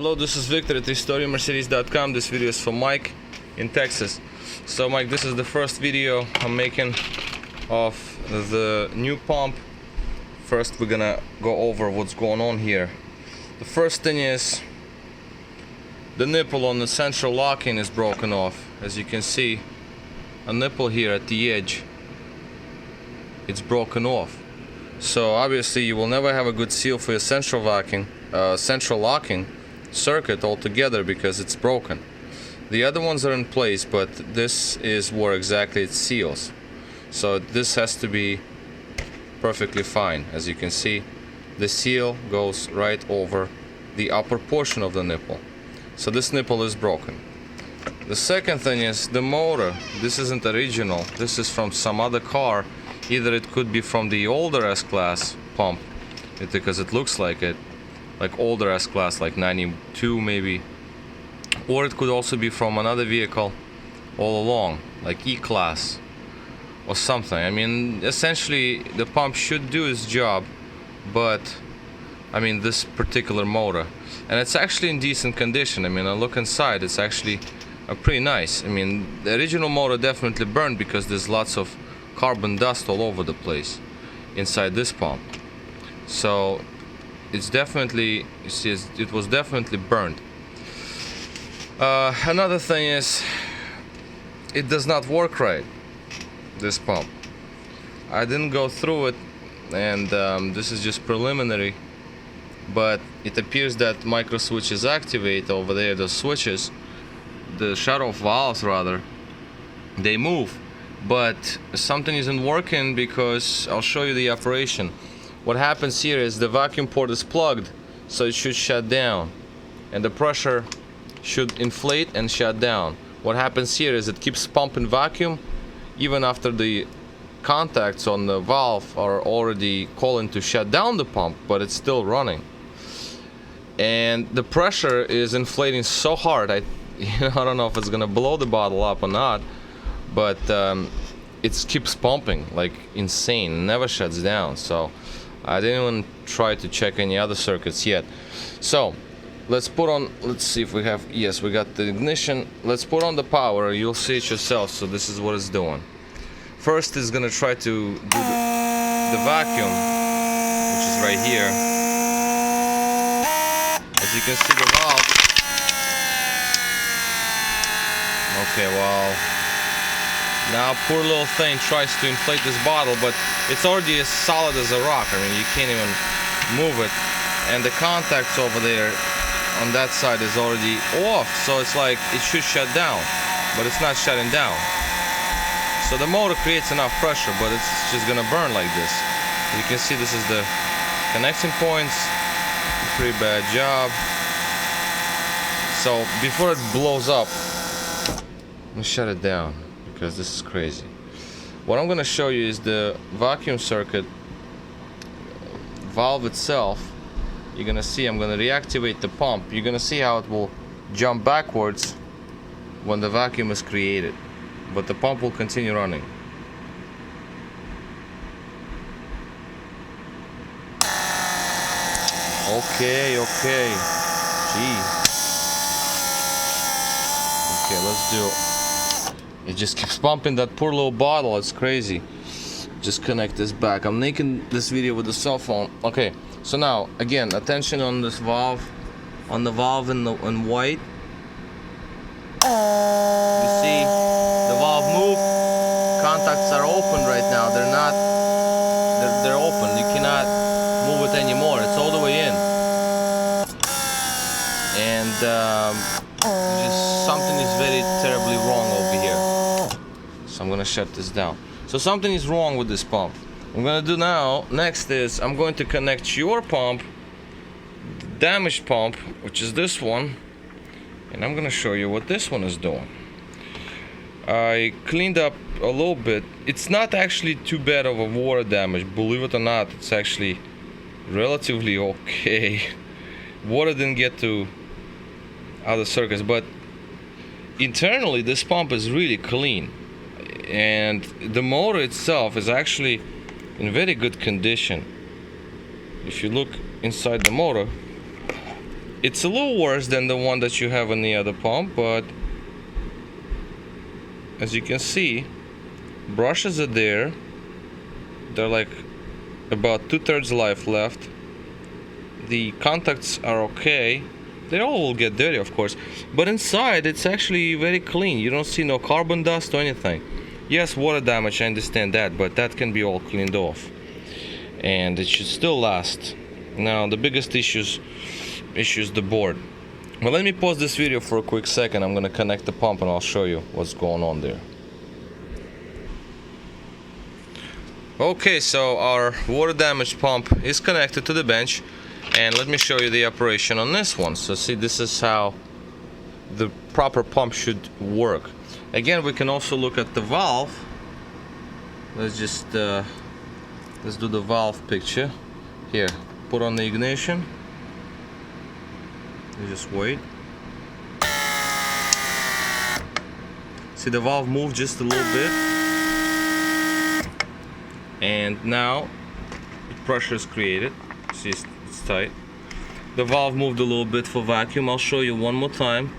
Hello, this is Victor at RestoreYourMercedes.com. This video is for Mike in Texas. So Mike, this is the first video I'm making of the new pump. First we're gonna go over what's going on here. The first thing is the nipple on the central locking is broken off. As you can see, a nipple here at the edge, it's broken off. So obviously you will never have a good seal for your central locking circuit altogether because it's broken. The other ones are in place, but this is where exactly it seals. So this has to be perfectly fine. As you can see, the seal goes right over the upper portion of the nipple. So this nipple is broken. The second thing is the motor. This isn't original. This is from some other car. Either it could be from the older S-Class pump, because it looks like it, like older S-Class, like 92 maybe, or it could also be from another vehicle all along, like E-Class or something. I mean, essentially the pump should do its job, but I mean this particular motor, and it's actually in decent condition. I mean, I look inside, it's actually pretty nice. I mean, the original motor definitely burned because there's lots of carbon dust all over the place inside this pump. So it's definitely, you see, it was definitely burned. Another thing is, it does not work right, this pump. I didn't go through it, and this is just preliminary, but it appears that micro switches activate over there. The switches, the shut-off valves rather, they move, but something isn't working because I'll show you the operation. What happens here is the vacuum port is plugged, so it should shut down, and the pressure should inflate and shut down. What happens here is it keeps pumping vacuum even after the contacts on the valve are already calling to shut down the pump, but it's still running. And the pressure is inflating so hard, I don't know if it's gonna blow the bottle up or not, but it keeps pumping like insane, never shuts down. So I didn't even try to check any other circuits yet. So let's see if we have, yes, we got the ignition. Let's put on the power, you'll see it yourself. So this is what it's doing. First it's gonna try to do the vacuum, which is right here. As you can see, the valve, okay, well, now poor little thing tries to inflate this bottle, but it's already as solid as a rock. I mean, you can't even move it. And the contacts over there on that side is already off, so it's like it should shut down, but it's not shutting down. So the motor creates enough pressure, but it's just gonna burn like this. You can see this is the connection points. Pretty bad job. So before it blows up, I'm gonna shut it down, because this is crazy. What I'm going to show you is the vacuum circuit valve itself. You're going to see I'm going to reactivate the pump. You're going to see how it will jump backwards when the vacuum is created, but the pump will continue running. Okay, gee. Okay, let's do it. It just keeps pumping that poor little bottle. It's crazy. Just connect this back. I'm making this video with the cell phone. Okay, so now again, attention on this valve, on the valve in white. You see the valve move. Contacts are open right now. They're open. You cannot move it anymore. It's all the way in. And just something is very terribly wrong over here. So I'm gonna shut this down. So something is wrong with this pump. What I'm gonna do now, next is I'm going to connect your pump, the damaged pump, which is this one, and I'm gonna show you what this one is doing. I cleaned up a little bit. It's not actually too bad of a water damage, believe it or not. It's actually relatively okay. Water didn't get to other circuits, but internally this pump is really clean, and the motor itself is actually in very good condition. If you look inside the motor, It's a little worse than the one that you have in the other pump, but as you can see, brushes are there. They're like about 2/3 life left. The contacts are okay. They all will get dirty, of course, but inside it's actually very clean. You don't see no carbon dust or anything. Yes, water damage, I understand that, but that can be all cleaned off, and it should still last. Now the biggest issue is the board. Well, let me pause this video for a quick second. I'm gonna connect the pump and I'll show you what's going on there. Okay, so our water damaged pump is connected to the bench, and let me show you the operation on this one. So see, this is how the proper pump should work. Again, we can also look at the valve. Let's just let's do the valve picture here. Put on the ignition. You just wait. See, the valve moved just a little bit, and now pressure is created. See, it's tight. The valve moved a little bit for vacuum. I'll show you one more time.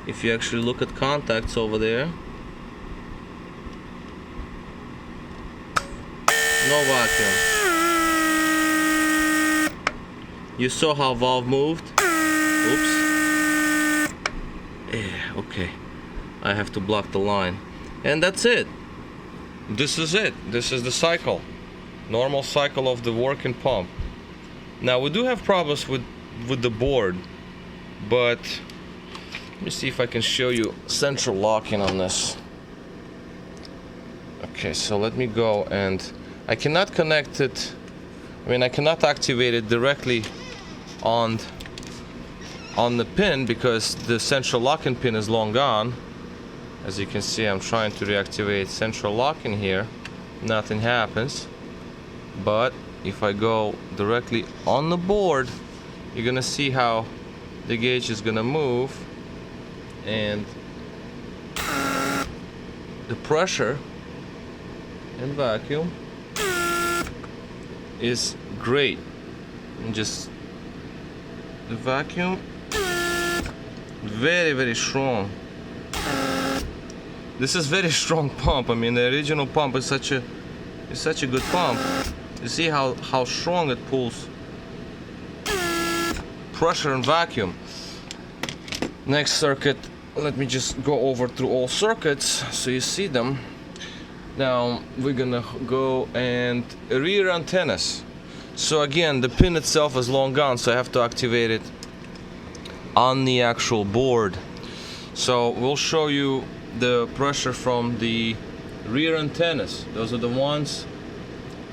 If you actually look at contacts over there, no vacuum. You saw how valve moved? Oops. Yeah, okay. I have to block the line. And that's it. This is it. This is the cycle. Normal cycle of the working pump. Now we do have problems with the board, but let me see if I can show you central locking on this. Okay, so let me go, and I cannot connect it. I mean, I cannot activate it directly on the pin because the central locking pin is long gone. As you can see, I'm trying to reactivate central locking here. Nothing happens. But if I go directly on the board, you're gonna see how the gauge is gonna move, and the pressure and vacuum is great. And just the vacuum, very, very strong. This is very strong pump. I mean, the original pump is such a good pump. You see how strong it pulls pressure and vacuum. Next circuit, let me just go over through all circuits so you see them. Now we're gonna go and rear antennas. So again, the pin itself is long gone, so I have to activate it on the actual board. So we'll show you the pressure from the rear antennas. Those are the ones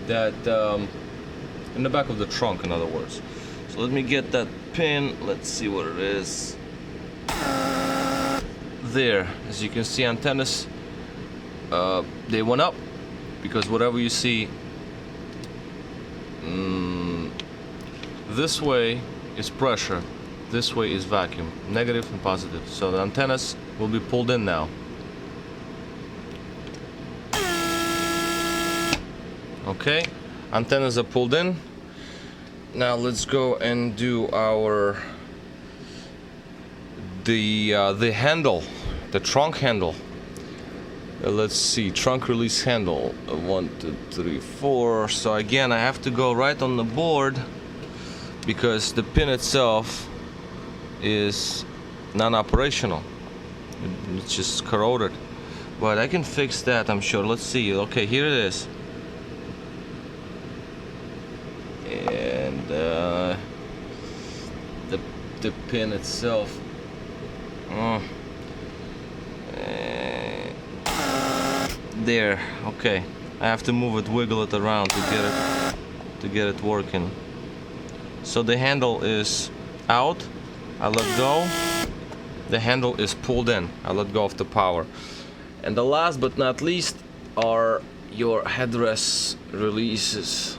that in the back of the trunk, in other words. So let me get that pin. Let's see what it is. There, as you can see, antennas, they went up because whatever you see this way is pressure, this way is vacuum, negative and positive. So the antennas will be pulled in now. Okay, antennas are pulled in. Now let's go and do the handle, the trunk handle. Let's see, trunk release handle. 1, 2, 3, 4. So again, I have to go right on the board because the pin itself is non-operational. It's just corroded. But I can fix that, I'm sure. Let's see. Okay, here it is. And the pin itself. There. Okay. I have to move it, wiggle it around to get it working. So the handle is out. I let go. The handle is pulled in. I let go of the power. And the last but not least are your headrest releases.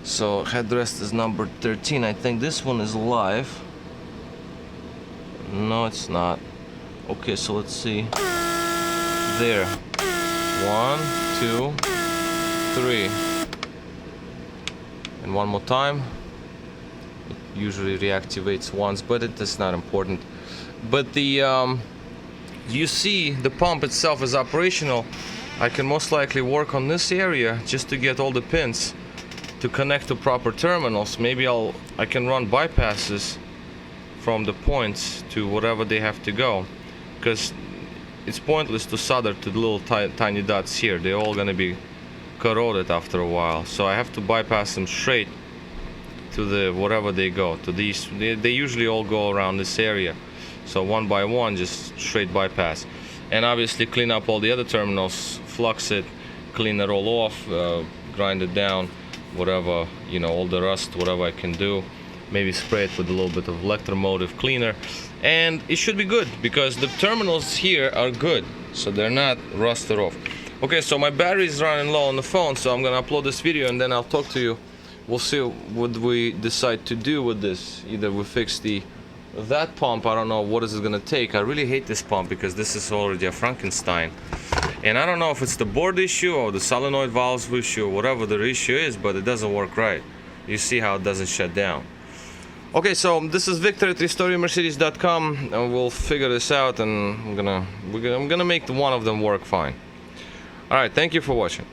So headrest is number 13. I think this one is live. No, it's not. Okay, so let's see. There. 1, 2, 3. And one more time. usually reactivates once, but it is not important. But the you see the pump itself is operational. I can most likely work on this area just to get all the pins to connect to proper terminals. Maybe I can run bypasses from the points to whatever they have to go, because it's pointless to solder to the little tiny dots here. They're all gonna be corroded after a while, so I have to bypass them straight to the wherever they go to these. They usually all go around this area, so one by one, just straight bypass. And obviously clean up all the other terminals, flux it, clean it all off, grind it down, whatever, you know, all the rust, whatever I can do. Maybe spray it with a little bit of electromotive cleaner, and it should be good, because the terminals here are good, so they're not rusted off. Okay, so my battery is running low on the phone, so I'm gonna upload this video and then I'll talk to you. We'll see what we decide to do with this. Either we fix that pump, I don't know what is it gonna take. I really hate this pump because this is already a Frankenstein, and I don't know if it's the board issue or the solenoid valves issue or whatever the issue is, but it doesn't work right. You see how it doesn't shut down. Okay, so this is Victor at RestoreYourMercedes.com, and we'll figure this out, and I'm gonna make one of them work fine. All right, thank you for watching.